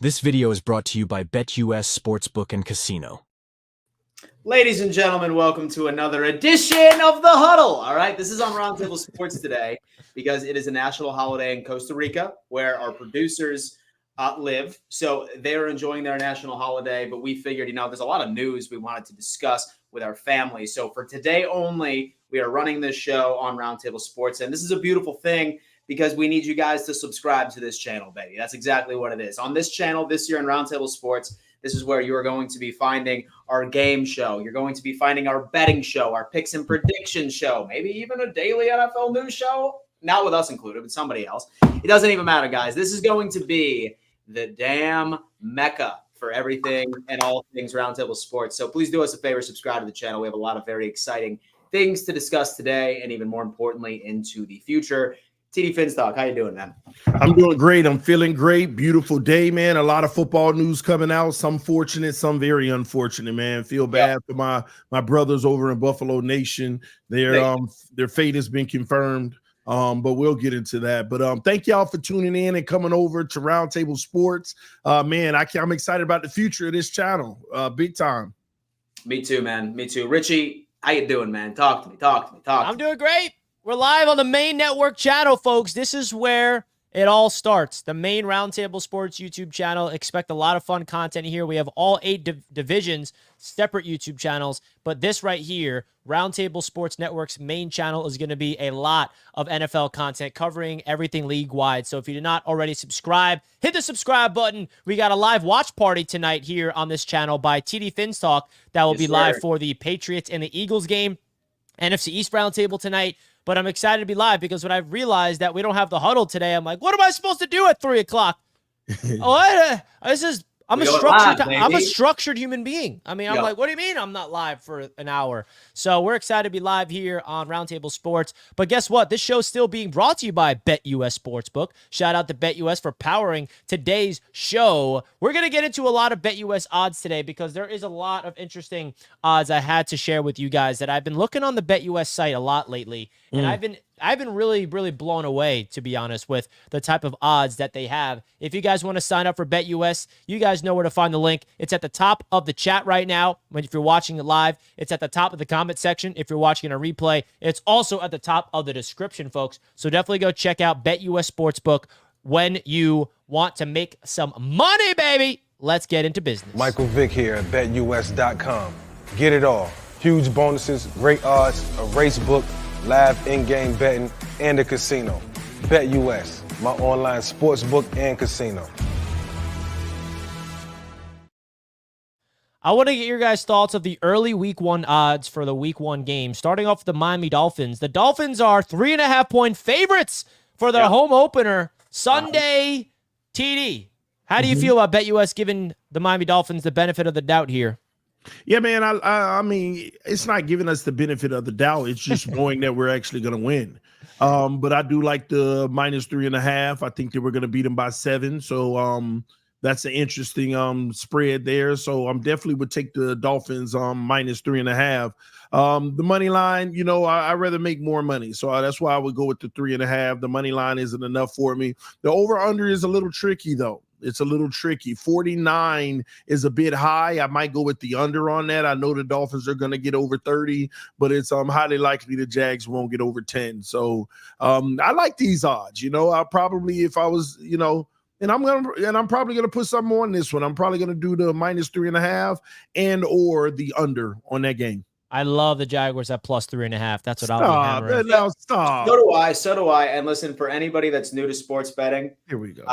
This video is brought to you by BetUS Sportsbook and Casino. Ladies and gentlemen, welcome to another edition of The Huddle. All right, this is on Roundtable Sports today because it is a national holiday in Costa Rica where our producers live. So they're enjoying their national holiday, but we figured, there's a lot of news we wanted to discuss with our family. So for today only, we are running this show on Roundtable Sports, and this is a beautiful thing because we need you guys to subscribe to this channel, baby. That's exactly what it is. On this channel this year in Roundtable Sports, this is where you are going to be finding our game show. You're going to be finding our betting show, our picks and predictions show, maybe even a daily NFL news show. Not with us included, but somebody else. It doesn't even matter, guys. This is going to be the damn mecca for everything and all things Roundtable Sports. So please do us a favor, subscribe to the channel. We have a lot of very exciting things to discuss today and even more importantly into the future. TD Finstock, how you doing, man? I'm doing great. I'm feeling great. Beautiful day, man. A lot of football news coming out. Some fortunate, some very unfortunate, man. Feel bad for my brothers over in Buffalo Nation. Their fate has been confirmed. But we'll get into that. But thank y'all for tuning in and coming over to Roundtable Sports. Man, I'm excited about the future of this channel. Big time. Me too, man. Me too. Richie, how you doing, man? Talk to me. I'm doing great. We're live on the main network channel, folks. This is where it all starts. The main Roundtable Sports YouTube channel. Expect a lot of fun content here. We have all 8 divisions, separate YouTube channels. But this right here, Roundtable Sports Network's main channel is going to be a lot of NFL content covering everything league-wide. So if you did not already subscribe, hit the subscribe button. We got a live watch party tonight here on this channel by TD Finstock that will be live for the Patriots and the Eagles game. NFC East Roundtable tonight. But I'm excited to be live because when I realized that we don't have the huddle today, I'm like, what am I supposed to do at 3 o'clock? I'm a structured human being. I mean, I'm like, what do you mean I'm not live for an hour? So we're excited to be live here on Roundtable Sports. But guess what? This show's still being brought to you by BetUS Sportsbook. Shout out to BetUS for powering today's show. We're going to get into a lot of BetUS odds today because there is a lot of interesting odds I had to share with you guys that I've been looking on the BetUS site a lot lately. And I've been really, really blown away, to be honest, with the type of odds that they have. If you guys want to sign up for BetUS, you guys know where to find the link. It's at the top of the chat right now. If you're watching it live, it's at the top of the comment section. If you're watching a replay, it's also at the top of the description, folks. So definitely go check out BetUS Sportsbook when you want to make some money, baby. Let's get into business. Michael Vick here at BetUS.com. Get it all. Huge bonuses, great odds, a race book, live in-game betting, and a casino. BetUS, my online sports book and casino. I want to get your guys' thoughts of the early Week 1 odds for the Week 1 game. Starting off with the Miami Dolphins. The Dolphins are 3.5-point favorites for their home opener Sunday. TD, how do you feel about BetUS giving the Miami Dolphins the benefit of the doubt here? Yeah, man, I mean, it's not giving us the benefit of the doubt. It's just knowing that we're actually going to win. But I do like the -3.5. I think that we're going to beat them by 7. So that's an interesting spread there. So I'm definitely would take the Dolphins -3.5. The money line, I rather make more money. So that's why I would go with the 3.5. The money line isn't enough for me. The over-under is a little tricky, though. It's a little tricky. 49 is a bit high. I might go with the under on that. I know the Dolphins are going to get over 30, but it's highly likely the Jags won't get over 10. So I like these odds. I probably, if I was, and I'm probably gonna put something on this one. I'm probably gonna do the -3.5 and or the under on that game. I love the Jaguars at +3.5. That's what I'll be hammering. Now stop. So do I. And listen, for anybody that's new to sports betting, here we go.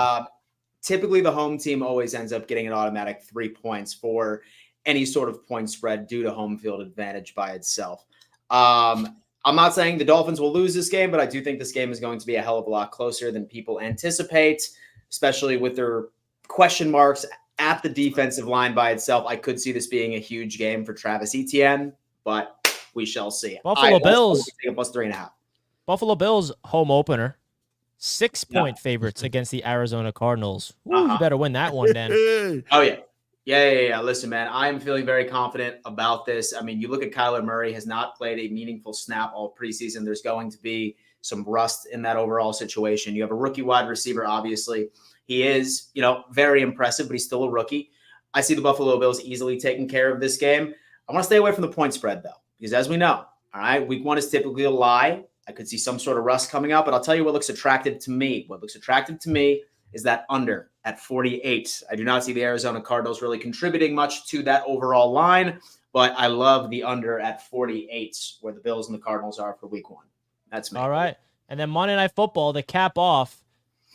Typically, the home team always ends up getting an automatic 3 points for any sort of point spread due to home field advantage by itself. I'm not saying the Dolphins will lose this game, but I do think this game is going to be a hell of a lot closer than people anticipate, especially with their question marks at the defensive line by itself. I could see this being a huge game for Travis Etienne, but we shall see. Buffalo Bills take a +3.5. Buffalo Bills home opener. 6-point favorites against the Arizona Cardinals. Ooh, you better win that one, Dan. Oh, yeah. Yeah. Listen, man, I'm feeling very confident about this. I mean, you look at Kyler Murray has not played a meaningful snap all preseason. There's going to be some rust in that overall situation. You have a rookie wide receiver, obviously. He is, very impressive, but he's still a rookie. I see the Buffalo Bills easily taking care of this game. I want to stay away from the point spread, though, because as we know, all right, week 1 is typically a lie. I could see some sort of rust coming up, but I'll tell you what looks attractive to me. What looks attractive to me is that under at 48. I do not see the Arizona Cardinals really contributing much to that overall line, but I love the under at 48, where the Bills and the Cardinals are for week 1. That's me. All right. And then Monday Night Football, the cap off.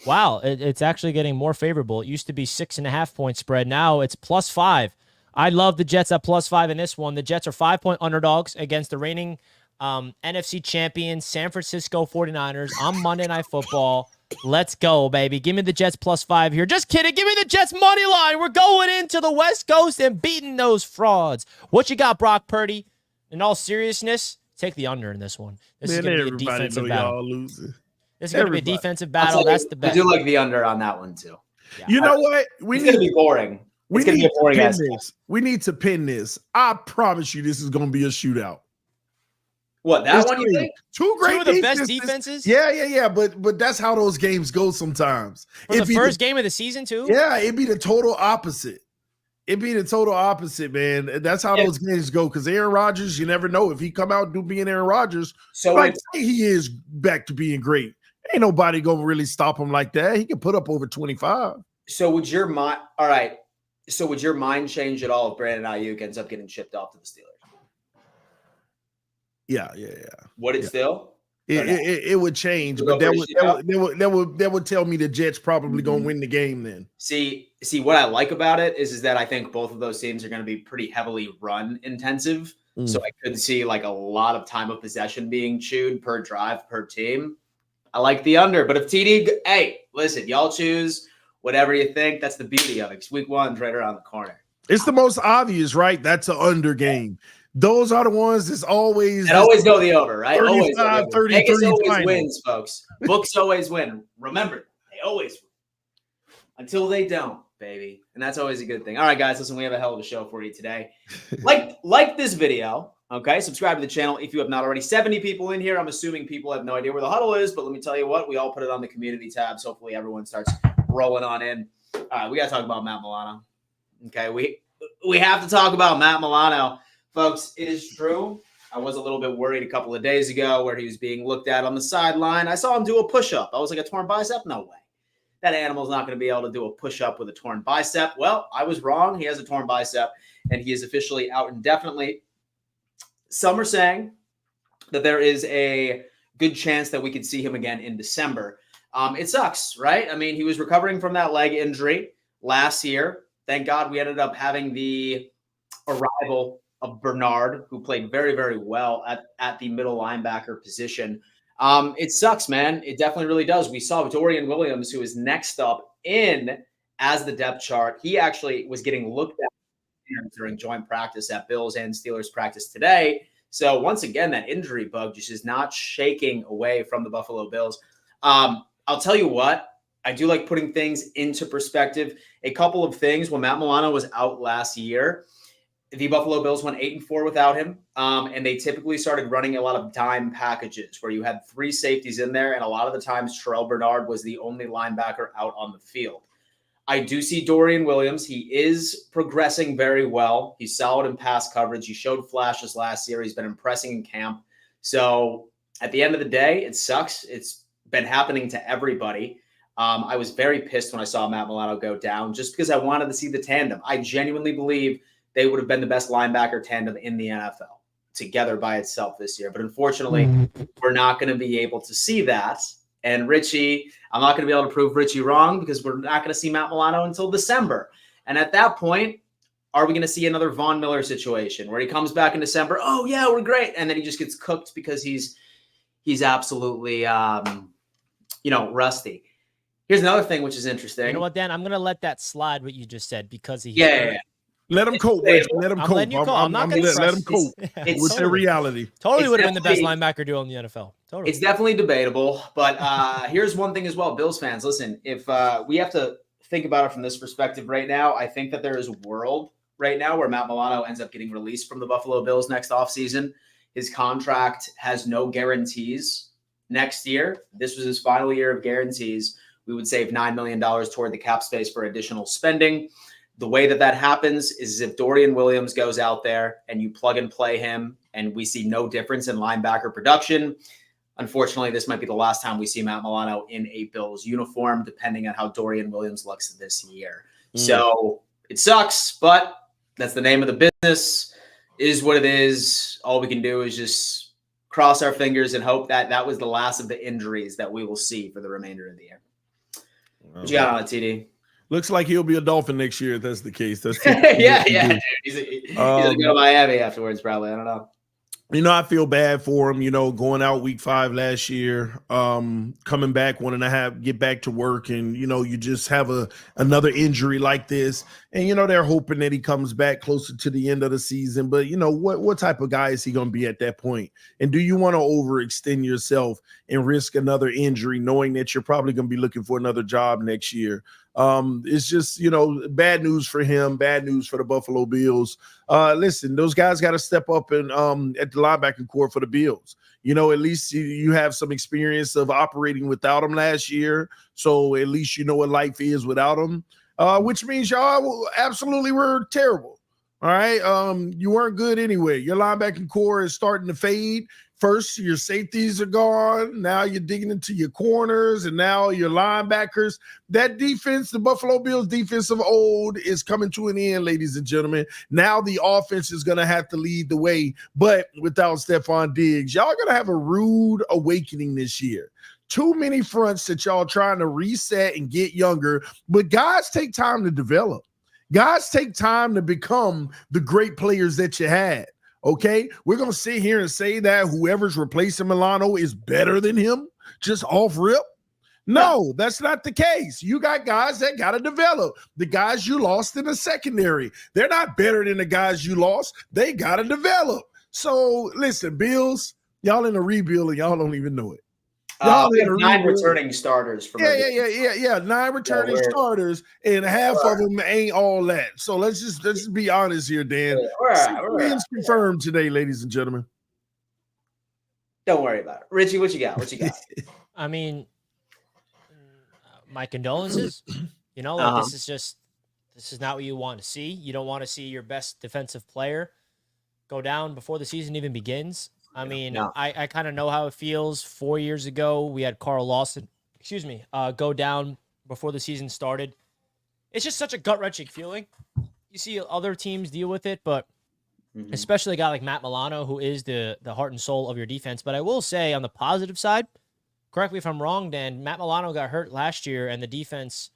Wow, it's actually getting more favorable. It used to be 6.5 point spread. Now it's +5. I love the Jets at +5 in this one. The Jets are 5-point underdogs against the reigning NFC champions, San Francisco 49ers on Monday Night Football. Let's go, baby. Give me the Jets +5 here. Just kidding. Give me the Jets money line. We're going into the West Coast and beating those frauds. What you got, Brock Purdy? In all seriousness, take the under in this one. This is going to be a defensive battle. This is going to be a defensive battle. That's the best. I do like the under on that one, too. Yeah. You know what? It's going to be boring. We need to pin this. We need to pin this. I promise you this is going to be a shootout. What, that one you think? Two of the best defenses? Yeah. But that's how those games go sometimes. For the first game of the season, too? Yeah, it'd be the total opposite. It'd be the total opposite, man. That's how those games go. Because Aaron Rodgers, you never know. If he come out being Aaron Rodgers, say he is back to being great. Ain't nobody going to really stop him like that. He can put up over 25. So would your mind – all right. So would your mind change at all if Brandon Ayuk ends up getting shipped off to the Steelers? Yeah. Would it still? It would change, but that would tell me the Jets probably gonna win the game then. See what I like about it is that I think both of those teams are going to be pretty heavily run intensive. So I could see like a lot of time of possession being chewed per drive per team. I like the under, but if TD, hey, listen, y'all choose whatever you think. That's the beauty of it. Week 1's right around the corner. It's the most obvious, right? That's an under game. Those are the ones that's always go the over, right? 35, 33 Vegas always final. wins, folks. Books always win. Remember, they always win. Until they don't, baby. And that's always a good thing. All right, guys, listen, we have a hell of a show for you today. Like this video, okay? Subscribe to the channel if you have not already. 70 people in here. I'm assuming people have no idea where the huddle is, but let me tell you what, we all put it on the community tabs. Hopefully everyone starts rolling on in. All right, we got to talk about Matt Milano. Okay, we have to talk about Matt Milano. Folks, it is true. I was a little bit worried a couple of days ago where he was being looked at on the sideline. I saw him do a push-up. I was like, a torn bicep? No way. That animal's not going to be able to do a push-up with a torn bicep. Well, I was wrong. He has a torn bicep, and he is officially out indefinitely. Some are saying that there is a good chance that we could see him again in December. It sucks, right? I mean, he was recovering from that leg injury last year. Thank God we ended up having the arrival of Bernard, who played very, very well at the middle linebacker position. It sucks, man. It definitely really does. We saw Dorian Williams, who is next up in as the depth chart. He actually was getting looked at during joint practice at Bills and Steelers practice today. So once again, that injury bug just is not shaking away from the Buffalo Bills. I'll tell you what, I do like putting things into perspective. A couple of things. When Matt Milano was out last year, the Buffalo Bills went 8-4 without him, and they typically started running a lot of dime packages where you had 3 safeties in there, and a lot of the times Terrell Bernard was the only linebacker out on the field. I do see Dorian Williams. He is progressing very well. He's solid in pass coverage. He showed flashes last year. He's been impressing in camp. So at the end of the day, it sucks. It's been happening to everybody. I was very pissed when I saw Matt Milano go down just because I wanted to see the tandem. I genuinely believe they would have been the best linebacker tandem in the NFL together by itself this year. But unfortunately, we're not going to be able to see that. And Richie, I'm not going to be able to prove Richie wrong because we're not going to see Matt Milano until December. And at that point, are we going to see another Von Miller situation where he comes back in December? Oh, yeah, we're great. And then he just gets cooked because he's absolutely, rusty. Here's another thing which is interesting. You know what, Dan? I'm going to let that slide what you just said because he. Yeah. Let him cope. Let him cope. I'm not going to let him cope with the reality. Totally would have been the best linebacker duo in the NFL. Totally. It's definitely debatable. But here's one thing as well. Bills fans, listen, if we have to think about it from this perspective right now, I think that there is a world right now where Matt Milano ends up getting released from the Buffalo Bills next offseason. His contract has no guarantees next year. This was his final year of guarantees. we would save $9 million toward the cap space for additional spending. The way that happens is if Dorian Williams goes out there and you plug and play him and we see no difference in linebacker production. Unfortunately, this might be the last time we see Matt Milano in a Bills uniform, depending on how Dorian Williams looks this year. So it sucks, but that's the name of the business. It is what it is. All we can do is just cross our fingers and hope that that was the last of the injuries that we will see for the remainder of the year. What you got on it, TD? Looks like he'll be a Dolphin next year if that's the case. That's yeah. Dude. He's gonna go to Miami afterwards, probably. I don't know. I feel bad for him, going out week 5 last year, coming back, wanting to get back to work. And, you just have another injury like this. And, they're hoping that he comes back closer to the end of the season. But, what type of guy is he going to be at that point? And do you want to overextend yourself and risk another injury, knowing that you're probably going to be looking for another job next year? It's just, bad news for him, bad news for the Buffalo Bills. Listen, those guys got to step up and at the linebacking core for the Bills. At least you have some experience of operating without him last year. So at least you know what life is without him, which means y'all absolutely were terrible. All right. You weren't good anyway. Your linebacking core is starting to fade. First, your safeties are gone. Now you're digging into your corners, and now your linebackers. That defense, the Buffalo Bills defense of old, is coming to an end, ladies and gentlemen. Now the offense is going to have to lead the way, but without Stephon Diggs, y'all going to have a rude awakening this year. Too many fronts that y'all trying to reset and get younger, but guys take time to develop. Guys take time to become the great players that you had. Okay, we're going to sit here and say that whoever's replacing Milano is better than him just off rip. No, that's not the case. You got guys that got to develop. The guys you lost in the secondary, they're not better than the guys you lost. They got to develop. So listen, Bills, y'all in a rebuild and y'all don't even know it. We have 9 returning starters. From 9 returning starters, and half of them ain't all that. So let's just be honest here, Dan. Wins confirmed today, ladies and gentlemen. Don't worry about it, Richie. What you got? I mean, my condolences. This is not what you want to see. You don't want to see your best defensive player go down before the season even begins. I mean, I kind of know how it feels. 4 years ago, we had Carl Lawson, go down before the season started. It's just such a gut-wrenching feeling. You see other teams deal with it, but especially a guy like Matt Milano, who is the heart and soul of your defense. But I will say, on the positive side, correct me if I'm wrong, Dan, Matt Milano got hurt last year, and the defense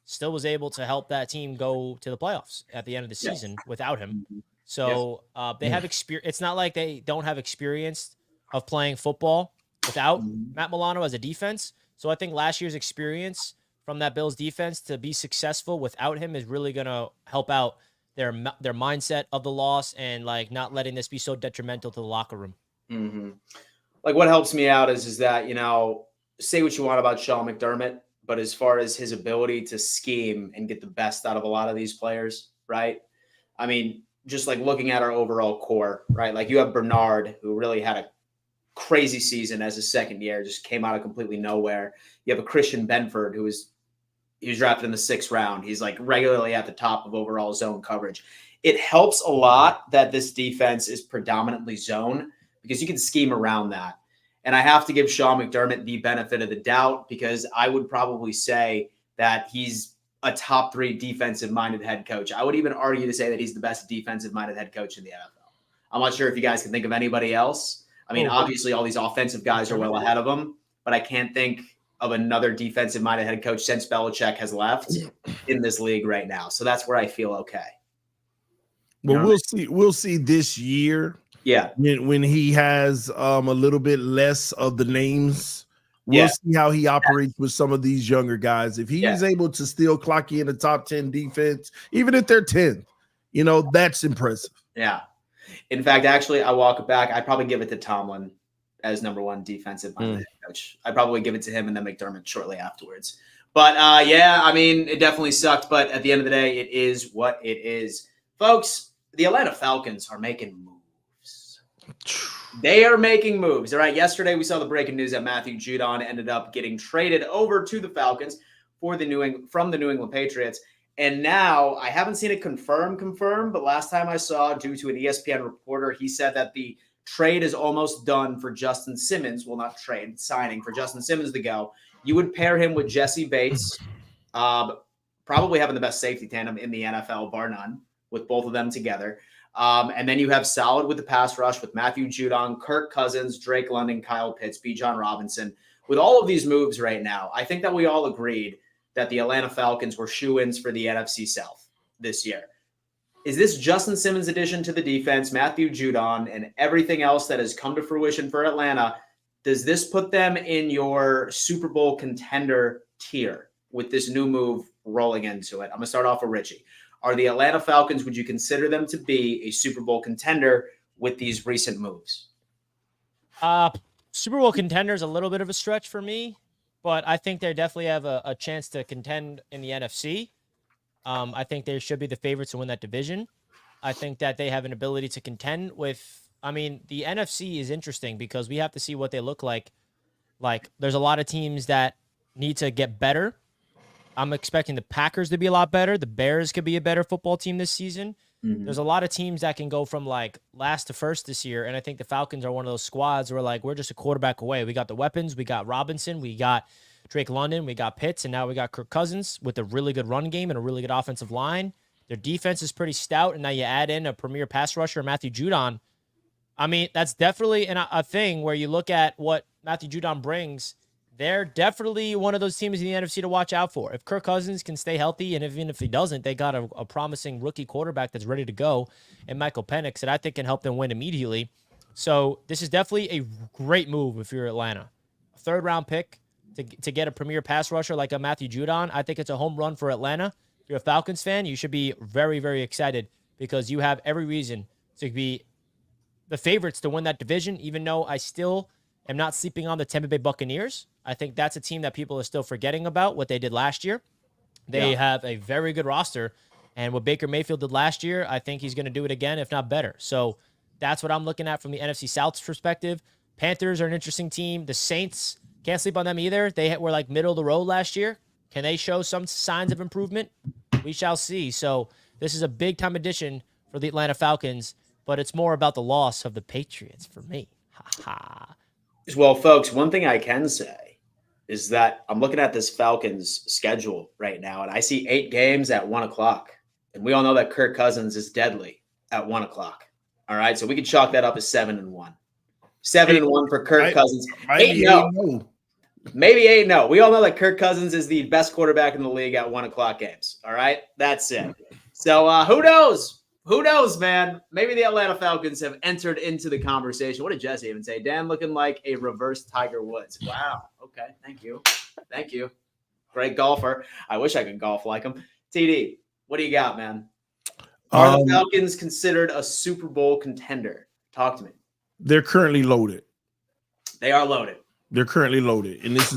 still was able to help that team go to the playoffs at the end of the season without him. So they have experience. It's not like they don't have experience of playing football without Matt Milano as a defense. So I think last year's experience from that Bills defense to be successful without him is really going to help out their mindset of the loss and like not letting this be so detrimental to the locker room. Mm-hmm. Like what helps me out is that, say what you want about Sean McDermott, but as far as his ability to scheme and get the best out of a lot of these players, right? I mean, just like looking at our overall core, right? Like you have Bernard, who really had a crazy season as a second year, just came out of completely nowhere. You have a Christian Benford, he was drafted in the 6th round. He's like regularly at the top of overall zone coverage. It helps a lot that this defense is predominantly zone because you can scheme around that. And I have to give Sean McDermott the benefit of the doubt because I would probably say that he's a top 3 defensive-minded head coach. I would even argue to say that he's the best defensive-minded head coach in the NFL. I'm not sure if you guys can think of anybody else. I mean, obviously all these offensive guys are well ahead of him, but I can't think of another defensive-minded head coach since Belichick has left in this league right now. So that's where I feel okay. Well, we'll see this year. Yeah. When he has a little bit less of the names. We'll see how he operates with some of these younger guys. If he is able to still clock in the top 10 defense, even if they're 10th, that's impressive. Yeah. In fact, actually, I walk it back. I'd probably give it to Tomlin as number 1 defensive head coach. I'd probably give it to him and then McDermott shortly afterwards. But, I mean, it definitely sucked. But at the end of the day, it is what it is. Folks, the Atlanta Falcons are making moves. They are making moves. All right. Yesterday, we saw the breaking news that Matthew Judon ended up getting traded over to the Falcons. from the New England Patriots. And now I haven't seen it confirmed, but last time I saw, due to an ESPN reporter, he said that the trade is almost done for Justin Simmons. Well, not trade, signing for Justin Simmons to go. You would pair him with Jesse Bates, probably having the best safety tandem in the NFL, bar none, with both of them together. And then you have solid with the pass rush with Matthew Judon, Kirk Cousins, Drake London, Kyle Pitts, Bijan Robinson. With all of these moves right now, I think that we all agreed that the Atlanta Falcons were shoo-ins for the NFC South this year. Is this Justin Simmons addition to the defense, Matthew Judon, and everything else that has come to fruition for Atlanta, does this put them in your Super Bowl contender tier with this new move rolling into it? I'm going to start off with Richie. Are the Atlanta Falcons, would you consider them to be a Super Bowl contender with these recent moves? Super Bowl contender is a little bit of a stretch for me, but I think they definitely have a chance to contend in the NFC. I think they should be the favorites to win that division. I think that they have an ability to contend with, the NFC is interesting because we have to see what they look like. Like, there's a lot of teams that need to get better. I'm expecting the Packers to be a lot better. The Bears could be a better football team this season. Mm-hmm. There's a lot of teams that can go from like last to first this year. And I think the Falcons are one of those squads where like, we're just a quarterback away. We got the weapons. We got Robinson. We got Drake London. We got Pitts. And now we got Kirk Cousins with a really good run game and a really good offensive line. Their defense is pretty stout. And now you add in a premier pass rusher, Matthew Judon. That's definitely a thing where you look at what Matthew Judon brings. They're definitely one of those teams in the NFC to watch out for. If Kirk Cousins can stay healthy, and even if he doesn't, they got a promising rookie quarterback that's ready to go, and Michael Penix that I think can help them win immediately. So this is definitely a great move if you're Atlanta. A third-round pick to get a premier pass rusher like a Matthew Judon. I think it's a home run for Atlanta. If you're a Falcons fan, you should be very, very excited because you have every reason to be the favorites to win that division, even though I still am not sleeping on the Tampa Bay Buccaneers. I think that's a team that people are still forgetting about what they did last year. They have a very good roster, and what Baker Mayfield did last year, I think he's going to do it again, if not better. So that's what I'm looking at from the NFC South's perspective. Panthers are an interesting team. The Saints, can't sleep on them either. They were like middle of the road last year. Can they show some signs of improvement? We shall see. So this is a big-time addition for the Atlanta Falcons, but it's more about the loss of the Patriots for me. Ha-ha. Well, folks, one thing I can say is that I'm looking at this Falcons schedule right now, and I see 8 games at 1 o'clock. And we all know that Kirk Cousins is deadly at 1 o'clock. All right, so we can chalk that up as 7-1. 7-1 for Kirk Cousins. 8-0. Maybe 8-0. We all know that Kirk Cousins is the best quarterback in the league at 1 o'clock games. All right, that's it. So who knows? Who knows, man? Maybe the Atlanta Falcons have entered into the conversation. What did Jesse even say? Dan looking like a reverse Tiger Woods. Wow. Okay. Thank you. Thank you. Great golfer. I wish I could golf like him. TD, what do you got, man? Are the Falcons considered a Super Bowl contender? Talk to me. They're currently loaded. They are loaded. They're currently loaded. And this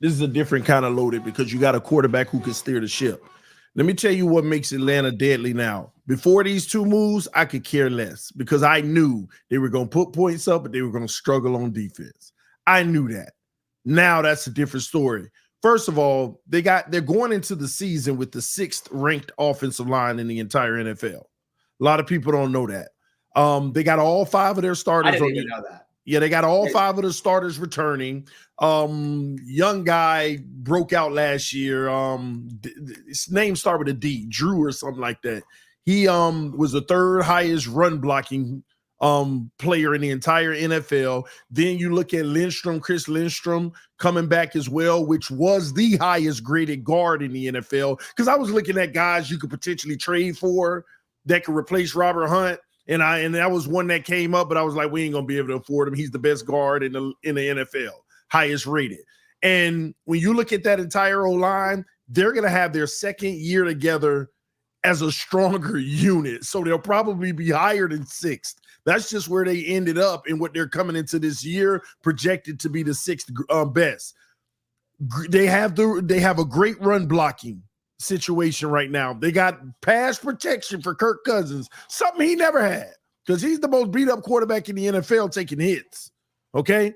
is a different kind of loaded because you got a quarterback who can steer the ship. Let me tell you what makes Atlanta deadly now. Before these 2 moves, I could care less because I knew they were going to put points up, but they were going to struggle on defense. I knew that. Now that's a different story. First of all, they're going into the season with the 6th ranked offensive line in the entire NFL. A lot of people don't know that. They got all 5 of their starters. I didn't even know that. Yeah, they got all 5 of the starters returning. Young guy broke out last year. His name started with a D, Drew or something like that. He was the 3rd highest run blocking player in the entire NFL. Then you look at Chris Lindstrom coming back as well, which was the highest graded guard in the NFL. Because I was looking at guys you could potentially trade for that could replace Robert Hunt. And that was one that came up, but I was like, we ain't gonna be able to afford him. He's the best guard in the NFL, highest rated. And when you look at that entire O-line, they're gonna have their 2nd year together as a stronger unit. So they'll probably be higher than 6th. That's just where they ended up and what they're coming into this year, projected to be the 6th best. They have a great run blocking situation right now. They got pass protection for Kirk Cousins, something he never had because he's the most beat up quarterback in the NFL taking hits. Okay.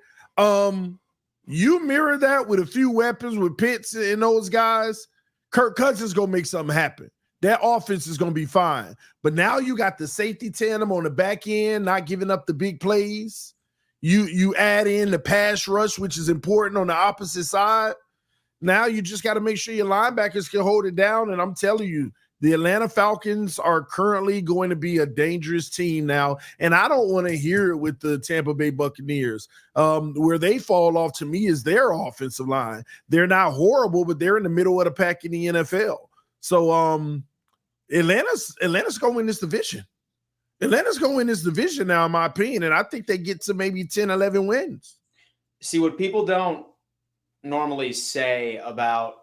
You mirror that with a few weapons with Pitts and those guys, Kirk Cousins is going to make something happen. That offense is going to be fine. But now you got the safety tandem on the back end, not giving up the big plays. You add in the pass rush, which is important on the opposite side. Now you just got to make sure your linebackers can hold it down. And I'm telling you, the Atlanta Falcons are currently going to be a dangerous team now. And I don't want to hear it with the Tampa Bay Buccaneers. Where they fall off to me is their offensive line. They're not horrible, but they're in the middle of the pack in the NFL. So Atlanta's going to win this division. Atlanta's going to win this division now, in my opinion. And I think they get to maybe 10, 11 wins. See, what people don't normally say about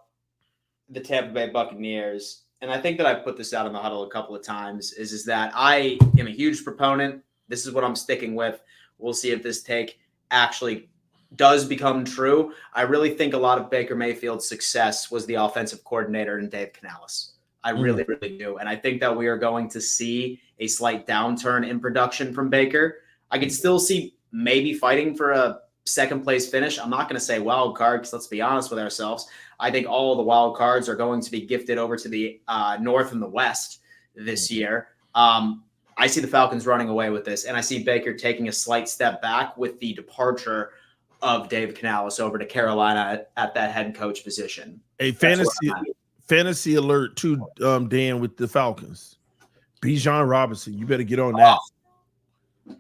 the Tampa Bay Buccaneers, and I think that I've put this out in the huddle a couple of times, is that I am a huge proponent. This is what I'm sticking with. We'll see if this take actually does become true. I really think a lot of Baker Mayfield's success was the offensive coordinator and Dave Canales. I really, really do. And I think that we are going to see a slight downturn in production from Baker. I could still see maybe fighting for a second place finish. I'm not going to say wild card because let's be honest with ourselves. I think all of the wild cards are going to be gifted over to the North and the West this year. I see the Falcons running away with this, and I see Baker taking a slight step back with the departure of Dave Canales over to Carolina at that head coach position. A fantasy alert too, Dan, with the Falcons. Bijan Robinson, you better get on that.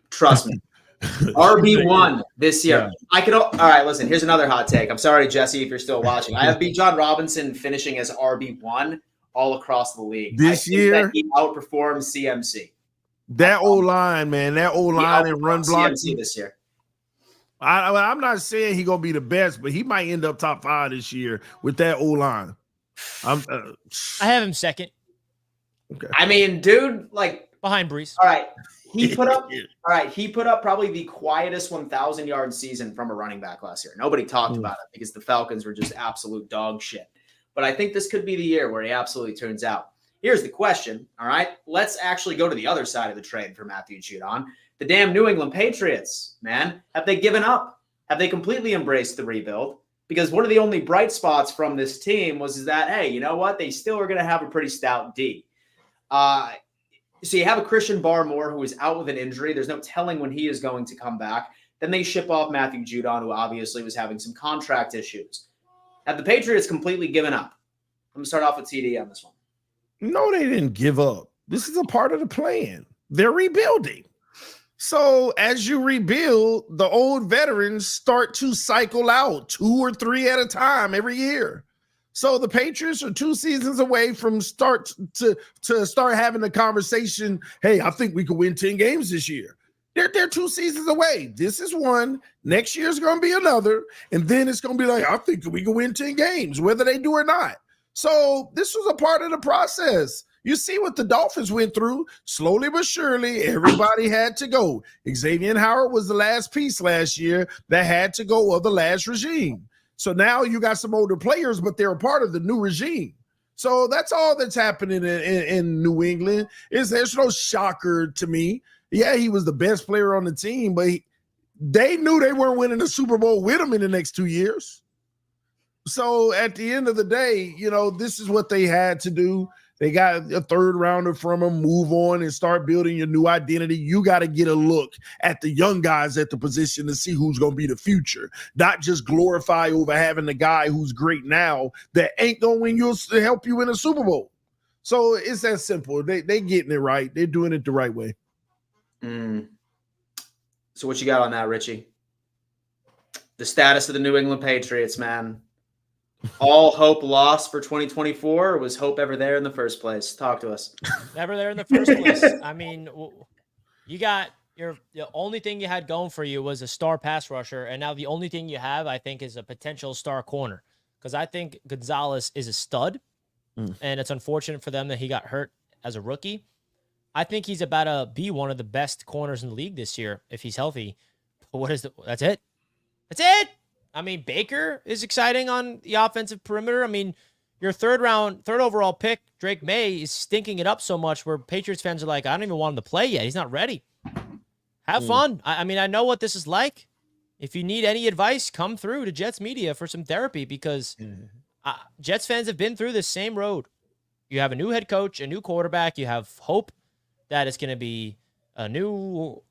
Trust me. RB1 this year. Yeah. All right, listen, here's another hot take. I'm sorry, Jesse, if you're still watching. I have Bijan Robinson finishing as RB1 all across the league. This year, that he outperforms CMC. That O-line, man, that O-line and run block. CMC this year. I'm not saying he's going to be the best, but he might end up top 5 this year with that O-line. I have him second. Okay. I mean, dude, like behind Brees. All right. He put up probably the quietest 1,000-yard season from a running back last year. Nobody talked about it because the Falcons were just absolute dog shit. But I think this could be the year where he absolutely turns out. Here's the question, all right? Let's actually go to the other side of the trade for Matthew Judon. The damn New England Patriots, man. Have they given up? Have they completely embraced the rebuild? Because one of the only bright spots from this team was that, hey, you know what? They still are going to have a pretty stout D. So you have a Christian Barmore who is out with an injury. There's no telling when he is going to come back. Then they ship off Matthew Judon, who obviously was having some contract issues. Have the Patriots completely given up? I'm going to start off with TD on this one. No, they didn't give up. This is a part of the plan. They're rebuilding. So as you rebuild, the old veterans start to cycle out 2 or 3 at a time every year. So the Patriots are 2 seasons away from start to start having the conversation, hey, I think we could win 10 games this year. They're 2 seasons away. This is one. Next year's going to be another. And then it's going to be like, I think we can win 10 games, whether they do or not. So this was a part of the process. You see what the Dolphins went through. Slowly but surely, everybody had to go. Xavier Howard was the last piece last year that had to go of the last regime. So now you got some older players, but they're a part of the new regime. So that's all that's happening in New England. There's no shocker to me. Yeah, he was the best player on the team, but they knew they weren't winning the Super Bowl with him in the next 2 years. So at the end of the day, this is what they had to do. They got a 3rd rounder from him, move on and start building your new identity. You got to get a look at the young guys at the position to see who's going to be the future, not just glorify over having the guy who's great now that ain't going to help you win a Super Bowl. So it's that simple. They getting it right. They're doing it the right way. So what you got on that, Richie? The status of the New England Patriots, man. All hope lost for 2024, or was hope ever there in the first place? Talk to us. Never there in the first place. I mean, you got the only thing you had going for you was a star pass rusher, and now the only thing you have, I think, is a potential star corner. Because I think Gonzalez is a stud, and it's unfortunate for them that he got hurt as a rookie. I think he's about to be one of the best corners in the league this year if he's healthy. But that's it. That's it. I mean, Baker is exciting on the offensive perimeter. I mean, your third overall pick, Drake May, is stinking it up so much where Patriots fans are like, I don't even want him to play yet. He's not ready. Have fun. I mean, I know what this is like. if you need any advice, come through to Jets Media for some therapy because Jets fans have been through this same road. You have a new head coach, a new quarterback. You have hope that it's going to be a new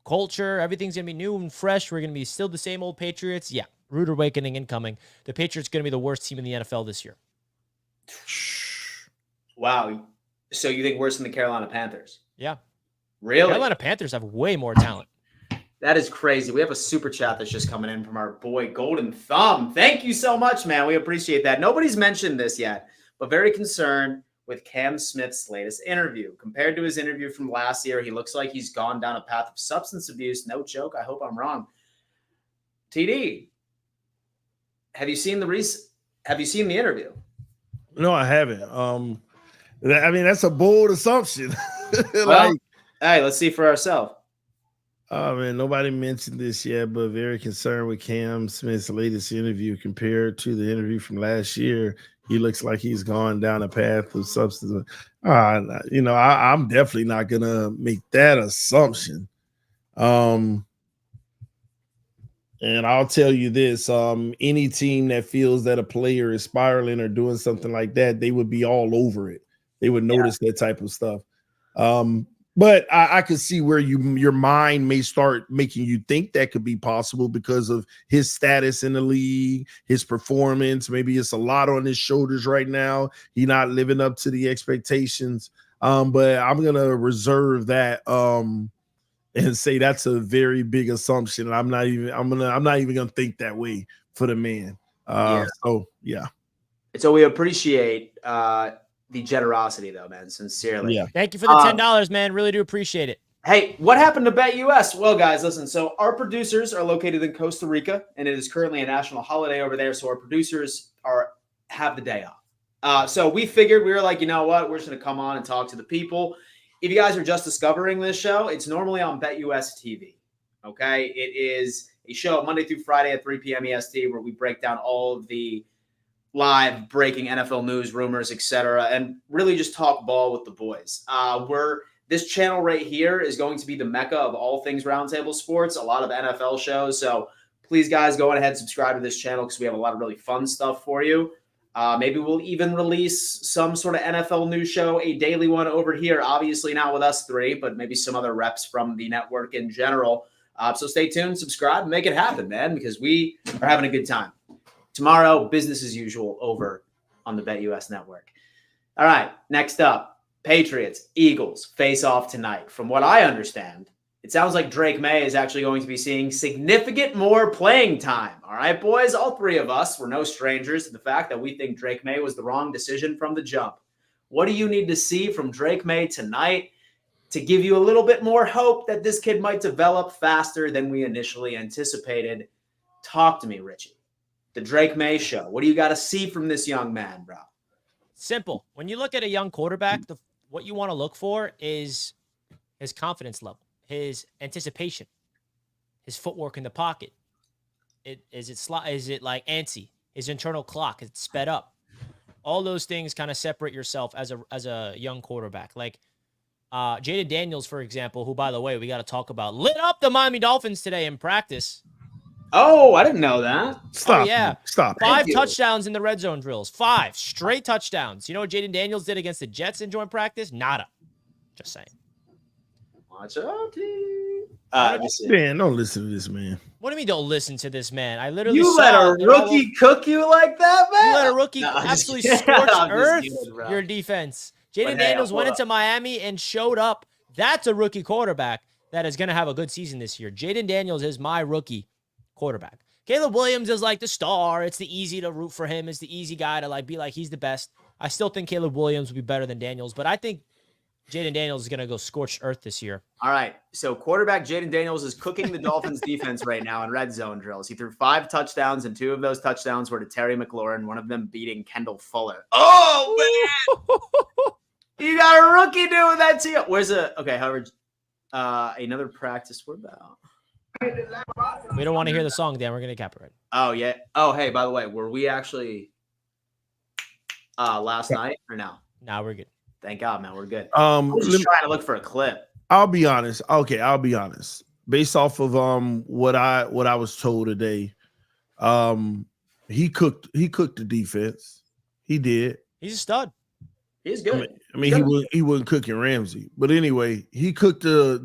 culture. Everything's going to be new and fresh. We're going to be still the same old Patriots. Yeah, rude awakening incoming. The Patriots are going to be the worst team in the NFL this year. Wow. So you think worse than the Carolina Panthers? Yeah. Really? Carolina Panthers have way more talent. That is crazy. We have a super chat that's just coming in from our boy Golden Thumb. Thank you so much, man. We appreciate that. Nobody's mentioned this yet, but very concerned with Cam Smith's latest interview. Compared to his interview from last year, he looks like he's gone down a path of substance abuse. No joke. I hope I'm wrong. TD, have you seen the interview? No, I haven't. I mean, that's a bold assumption. Well, hey, let's see for ourselves. Oh man, nobody mentioned this yet, but very concerned with Cam Smith's latest interview compared to the interview from last year. He looks like he's gone down a path of substance. I'm definitely not gonna make that assumption. And I'll tell you this: any team that feels that a player is spiraling or doing something like that, they would be all over it. They would notice that type of stuff. But I could see where your mind may start making you think that could be possible because of his status in the league, his performance. Maybe it's a lot on his shoulders right now. He's not living up to the expectations. But I'm gonna reserve that and say that's a very big assumption. I'm not even gonna think that way for the man. So we appreciate the generosity, though, man. Sincerely. Yeah. Thank you for the $10, man. Really do appreciate it. Hey, what happened to BetUS? Well, guys, listen. So our producers are located in Costa Rica, and it is currently a national holiday over there. So our producers have the day off. So we figured, we were like, you know what? We're just going to come on and talk to the people. If you guys are just discovering this show, it's normally on BetUS TV. Okay, it is a show Monday through Friday at 3 p.m. EST where we break down all of the live breaking NFL news, rumors, etc., and really just talk ball with the boys. This channel right here is going to be the mecca of all things Roundtable Sports, a lot of NFL shows. So please, guys, go ahead and subscribe to this channel because we have a lot of really fun stuff for you. Maybe we'll even release some sort of NFL news show, a daily one over here. Obviously not with us three, but maybe some other reps from the network in general. So stay tuned, subscribe, and make it happen, man, because we are having a good time. Tomorrow, business as usual over on the BetUS network. All right, next up, Patriots, Eagles face off tonight. From what I understand, it sounds like Drake May is actually going to be seeing significant more playing time. All right, boys, all three of us were no strangers to the fact that we think Drake May was the wrong decision from the jump. What do you need to see from Drake May tonight to give you a little bit more hope that this kid might develop faster than we initially anticipated? Talk to me, Richie. The Drake May show. What do you got to see from this young man, bro? Simple. When you look at a young quarterback, what you want to look for is his confidence level, his anticipation, his footwork in the pocket. Is it like antsy? His internal clock is sped up. All those things kind of separate yourself as a young quarterback. Like Jaden Daniels, for example, who, by the way, we got to talk about, lit up the Miami Dolphins today in practice. Oh, I didn't know that. Stop. Oh, yeah. Stop. 5 touchdowns in the red zone drills. 5 straight touchdowns. You know what Jaden Daniels did against the Jets in joint practice? Nada. Just saying. Watch out, team. Man, don't listen to this man. What do you mean don't listen to this man? I literally You let a rookie cook you like that, man? You let a rookie absolutely scorch earth your defense. Jaden Daniels went into Miami and showed up. That's a rookie quarterback that is going to have a good season this year. Jaden Daniels is my rookie quarterback. Caleb Williams is like the star. It's the easy to root for him. It's the easy guy to be like he's the best. I still think Caleb Williams will be better than Daniels, but I think Jaden Daniels is going to go scorched earth this year. All right. So quarterback Jaden Daniels is cooking the Dolphins defense right now in red zone drills. He threw 5 touchdowns, and 2 of those touchdowns were to Terry McLaurin, one of them beating Kendall Fuller. Oh, man. You got a rookie doing that to you. Another practice. What about? We don't want to hear the song, Dan. We're going to copyright. Oh, yeah. Oh, hey, by the way, were we actually last night or no? Nah, we're good. Thank God, man. We're good. I was just trying to look for a clip. I'll be honest. Okay, I'll be honest. based off of what I was told today, he cooked the defense. He did. He's a stud. He's good. I mean he wasn't cooking Ramsey, but anyway, he cooked the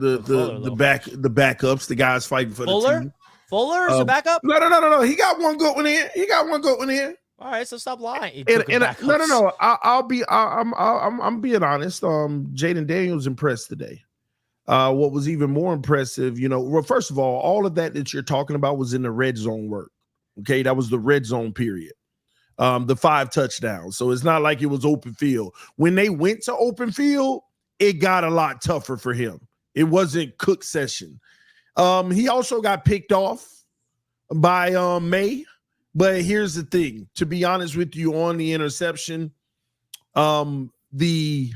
backups, the guys fighting for the team. Fuller's a backup? No. He got one good one in. All right, so stop lying. No. I'm being honest. Jaden Daniels impressed today. What was even more impressive, well, first of all of that you're talking about was in the red zone work. Okay, that was the red zone period. The 5 touchdowns. So it's not like it was open field. When they went to open field, it got a lot tougher for him. It wasn't Cook session. He also got picked off by May. But here's the thing. To be honest with you, on the interception, the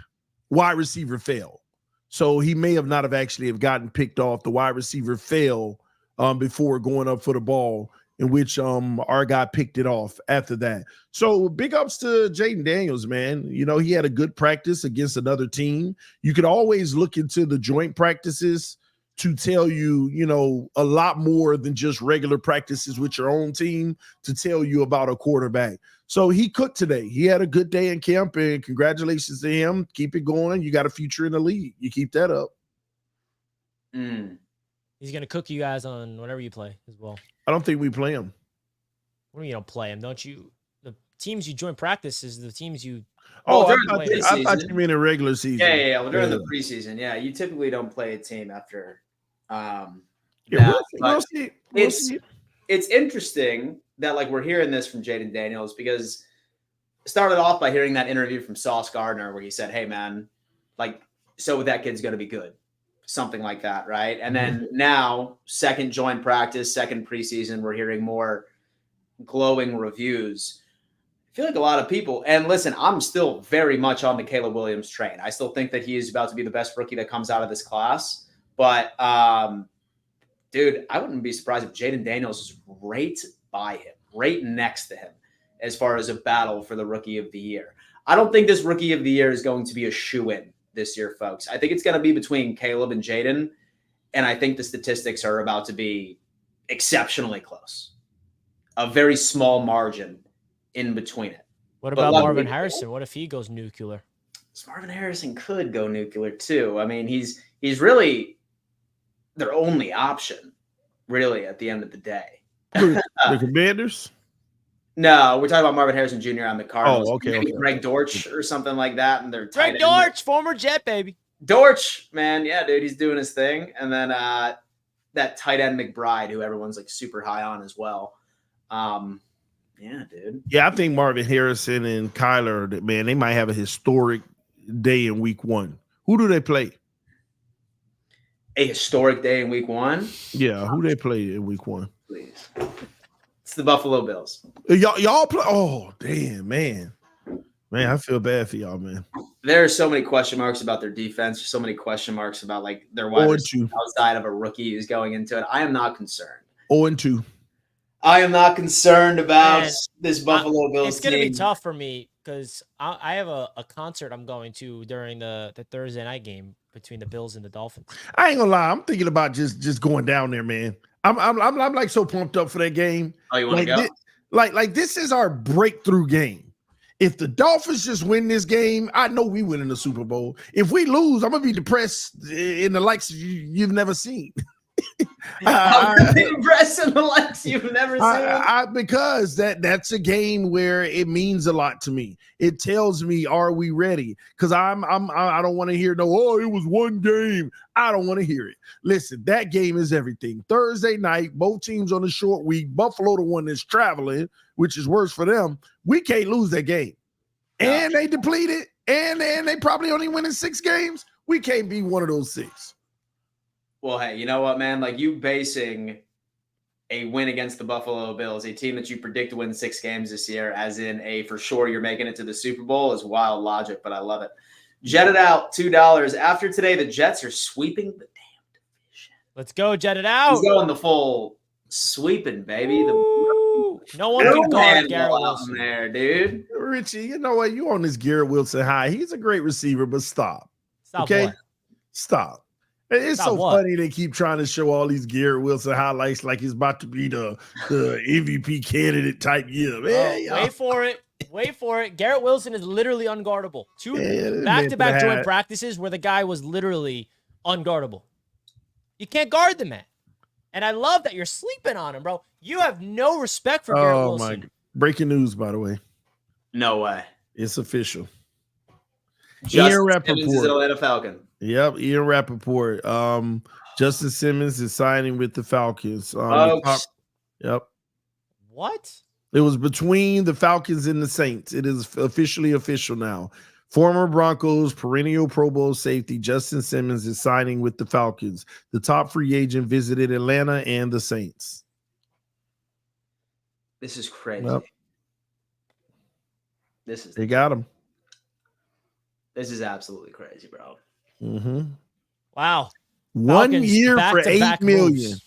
wide receiver fell. So he may have not have actually have gotten picked off. The wide receiver fell before going up for the ball, in which our guy picked it off after that. So big ups to Jaden Daniels, man. He had a good practice against another team. You could always look into the joint practices to tell you, a lot more than just regular practices with your own team to tell you about a quarterback. So he cooked today. He had a good day in camp, and congratulations to him. Keep it going. You got a future in the league. You keep that up. He's going to cook you guys on whatever you play as well. I don't think we play him. What do you mean you don't play him? Don't you? The teams you join practice is the teams you. I thought you mean in regular season. Yeah. Well, during the preseason, you typically don't play a team after. We'll see. It's interesting that we're hearing this from Jaden Daniels, because it started off by hearing that interview from Sauce Gardner where he said, "Hey man, so that kid's going to be good," something like that, right? And then now, second joint practice, second preseason, we're hearing more glowing reviews. I feel like a lot of people, and listen, I'm still very much on the Caleb Williams train. I still think that he is about to be the best rookie that comes out of this class. But, dude, I wouldn't be surprised if Jaden Daniels is right by him, right next to him, as far as a battle for the Rookie of the Year. I don't think this Rookie of the Year is going to be a shoo-in this year, folks. I think it's going to be between Caleb and Jaden, and I think the statistics are about to be exceptionally close. A very small margin in between it. What about Marvin Harrison? What if he goes nuclear? Marvin Harrison could go nuclear too. I mean, he's really their only option, really, at the end of the day. The Commanders? No, we're talking about Marvin Harrison Jr. on the Cardinals. Oh, okay. Maybe Greg Dortch or something like that. And they're Greg Dortch, former Jet, baby. Dortch, man. Yeah, dude, he's doing his thing. And then that tight end McBride, who everyone's super high on as well. Yeah, dude. Yeah, I think Marvin Harrison and Kyler, man, they might have a historic day in week 1. Who do they play? A historic day in week 1? Yeah, who they play in week 1? Please. It's the Buffalo Bills. Y'all play? Oh, damn, man. Man, I feel bad for y'all, man. There are so many question marks about their defense. So many question marks about their wide receiver outside of a rookie who's going into it. I am not concerned. 0-2. I am not concerned about this Buffalo Bills It's going to team. be tough for me because I have a concert I'm going to during the Thursday night game between the Bills and the Dolphins. I ain't gonna lie. I'm thinking about just going down there, man. I'm so pumped up for that game. Oh, you want to go? This is our breakthrough game. If the Dolphins just win this game, I know we win in the Super Bowl. If we lose, I'm gonna be depressed in the likes you've never seen. Impressed in the likes you've never seen. Because that's a game where it means a lot to me. It tells me, are we ready? Because I don't want to hear it was one game. I don't want to hear it. Listen, that game is everything. Thursday night, both teams on a short week. Buffalo, the one that's traveling, which is worse for them. We can't lose that game. And they depleted, and they probably only winning 6 games. We can't be one of those 6. Well, hey, you know what, man? You basing a win against the Buffalo Bills, a team that you predict to win 6 games this year, as in for sure you're making it to the Super Bowl, is wild logic, but I love it. Jet it out, $2. After today, the Jets are sweeping the damn division. Let's go, Jet it out. He's going the full sweeping, baby. No one can guard Garrett Wilson there, dude. Richie, you know what? You on this Garrett Wilson high. He's a great receiver, but stop. Okay? Stop. It's Not so what? funny they keep trying to show all these Garrett Wilson highlights like he's about to be the MVP candidate type year. Man, Wait for it. Wait for it. Garrett Wilson is literally unguardable. Two Man, back-to-back joint had- practices where the guy was literally unguardable. You can't guard the man. And I love that you're sleeping on him, bro. You have no respect for Garrett Wilson. My breaking news, by the way. No way. It's official. Justin Ian Simmons is an Rappaport. Atlanta Falcon. Yep, Ian Rappaport. Justin Simmons is signing with the Falcons. Folks, Yep. What? It was between the Falcons and the Saints. It is officially official now. Former Broncos perennial Pro Bowl safety Justin Simmons is signing with the Falcons. The top free agent visited Atlanta and the Saints. this is crazy. Yep. They got him. This is absolutely crazy, bro. Mm-hmm. Wow. 1 Falcons year for back-to-back $8 million. moves.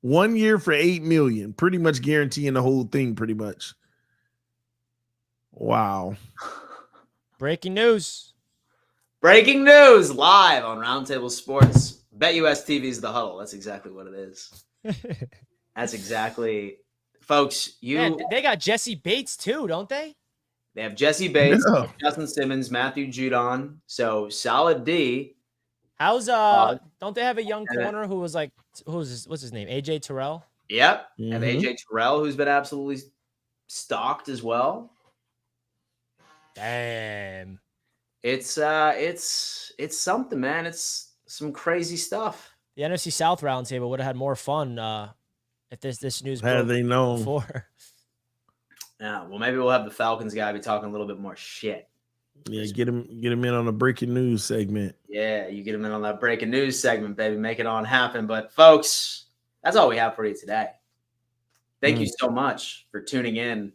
1 year for $8 million. Pretty much guaranteeing the whole thing. Pretty much. Wow. Breaking news. Breaking news live on Roundtable Sports. BetUS TV's The Huddle. That's exactly what it is. That's exactly, folks. Man, they got Jesse Bates too, don't they? They have Jesse Bates, Yeah. Justin Simmons, Matthew Judon. So solid D. How's don't they have a young corner who was like what's his name? AJ Terrell? Yep. And Mhm. AJ Terrell, who's been absolutely stocked as well. Damn. It's something, man. It's some crazy stuff. The NFC South roundtable would have had more fun if this news Had broke they known. before. Yeah, well, maybe we'll have the Falcons guy be talking a little bit more shit. Yeah, get him in on the breaking news segment. Yeah, you get him in on that breaking news segment, baby. Make it on happen. But folks, that's all we have for you today. Thank you so much for tuning in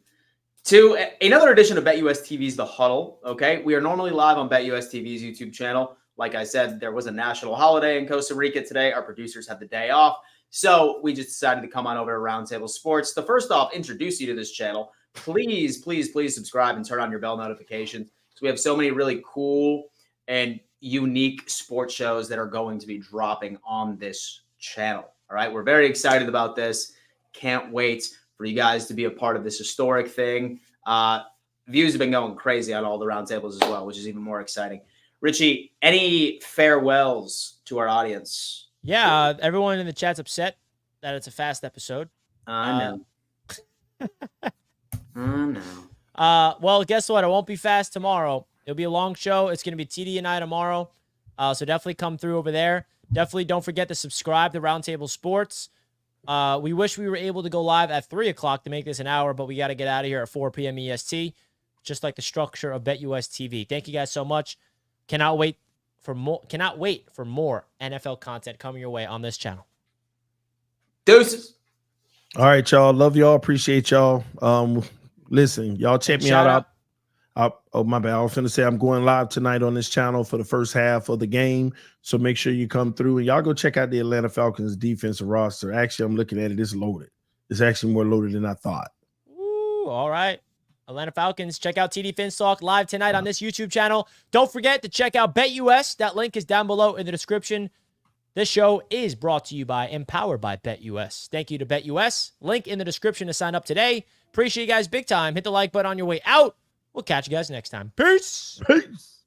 to another edition of BetUS TV's The Huddle. Okay, we are normally live on BetUS TV's YouTube channel. Like I said, there was a national holiday in Costa Rica today. Our producers had the day off, so we just decided to come on over to Roundtable Sports. To first off, introduce you to this channel. Please, please, please subscribe and turn on your bell notifications. So we have so many really cool and unique sports shows that are going to be dropping on this channel. All right, we're very excited about this. Can't wait for you guys to be a part of this historic thing. Views have been going crazy on all the roundtables as well, which is even more exciting. Richie, any farewells to our audience? Yeah, everyone in the chat's upset that it's a fast episode. I know. I know. Well, guess what? It won't be fast tomorrow. It'll be a long show. It's going to be TD and I tomorrow. So definitely come through over there. Definitely don't forget to subscribe to Roundtable Sports. We wish we were able to go live at 3 o'clock to make this an hour, but we got to get out of here at 4 p.m. EST, just like the structure of BetUS TV. Thank you guys so much. Cannot wait for more NFL content coming your way on this channel. Deuces. All right, y'all. Love y'all. Appreciate y'all. Listen, y'all check me out. Oh, my bad. I was going to say I'm going live tonight on this channel for the first half of the game. So make sure you come through and y'all go check out the Atlanta Falcons defensive roster. Actually, I'm looking at it. It's loaded. It's actually more loaded than I thought. Ooh, all right. Atlanta Falcons. Check out TD Finstock live tonight on this YouTube channel. Don't forget to check out BetUS. That link is down below in the description. This show is brought to you by and powered by BetUS. Thank you to BetUS. Link in the description to sign up today. Appreciate you guys big time. Hit the like button on your way out. We'll catch you guys next time. Peace. Peace.